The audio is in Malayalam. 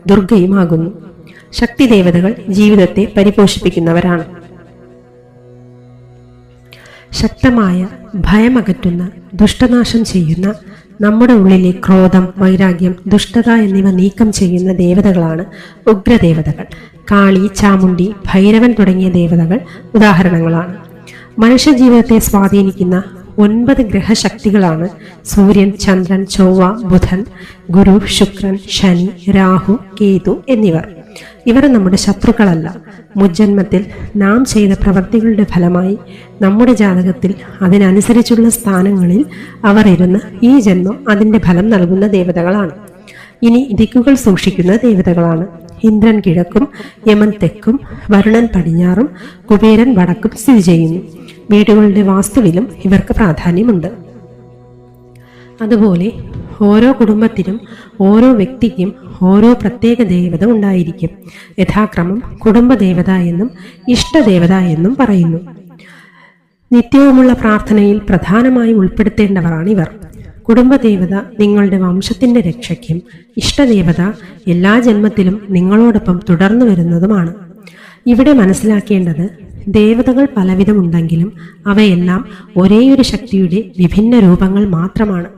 ദുർഗയുമാകുന്നു. ശക്തി ദേവതകൾ ജീവിതത്തെ പരിപോഷിപ്പിക്കുന്നവരാണ്. ശക്തമായ ഭയമകറ്റുന്ന, ദുഷ്ടനാശം ചെയ്യുന്ന, നമ്മുടെ ഉള്ളിലെ ക്രോധം, വൈരാഗ്യം, ദുഷ്ടത എന്നിവ നീക്കം ചെയ്യുന്ന ദേവതകളാണ് ഉഗ്രദേവതകൾ. കാളി, ചാമുണ്ഡി, ഭൈരവൻ തുടങ്ങിയ ദേവതകൾ ഉദാഹരണങ്ങളാണ്. മനുഷ്യജീവിതത്തെ സ്വാധീനിക്കുന്ന 9 ഗ്രഹശക്തികളാണ് സൂര്യൻ, ചന്ദ്രൻ, ചൊവ്വ, ബുധൻ, ഗുരു, ശുക്രൻ, ശനി, രാഹു, കേതു എന്നിവർ. ഇവർ നമ്മുടെ ശത്രുക്കളല്ല. മുജ്ജന്മത്തിൽ നാം ചെയ്ത പ്രവൃത്തികളുടെ ഫലമായി നമ്മുടെ ജാതകത്തിൽ അതിനനുസരിച്ചുള്ള സ്ഥാനങ്ങളിൽ അവർ ഇരുന്ന് ഈ ജന്മം അതിൻ്റെ ഫലം നൽകുന്ന ദേവതകളാണ്. ഇനി ദിക്കുകൾ സൂക്ഷിക്കുന്ന ദേവതകളാണ്. ഇന്ദ്രൻ കിഴക്കും, യമൻ തെക്കും, വരുണൻ പടിഞ്ഞാറും, കുബേരൻ വടക്കും സ്ഥിതി ചെയ്യുന്നു. വീടുകളുടെ വാസ്തുവിലും ഇവർക്ക് പ്രാധാന്യമുണ്ട്. അതുപോലെ ഓരോ കുടുംബത്തിനും ഓരോ വ്യക്തിക്കും ഓരോ പ്രത്യേക ദേവത ഉണ്ടായിരിക്കും. യഥാക്രമം കുടുംബദേവത എന്നും ഇഷ്ടദേവത എന്നും പറയുന്നു. നിത്യവുമുള്ള പ്രാർത്ഥനയിൽ പ്രധാനമായും ഉൾപ്പെടുത്തേണ്ടവരാണിവർ. കുടുംബദേവത നിങ്ങളുടെ വംശത്തിന്റെ രക്ഷയ്ക്കും, ഇഷ്ടദേവത എല്ലാ ജന്മത്തിലും നിങ്ങളോടൊപ്പം തുടർന്നു വരുന്നതുമാണ്. ഇവിടെ മനസ്സിലാക്കേണ്ടത്, ദേവതകൾ പലവിധമുണ്ടെങ്കിലും അവയെല്ലാം ഒരേയൊരു ശക്തിയുടെ വിഭിന്ന രൂപങ്ങൾ മാത്രമാണ്.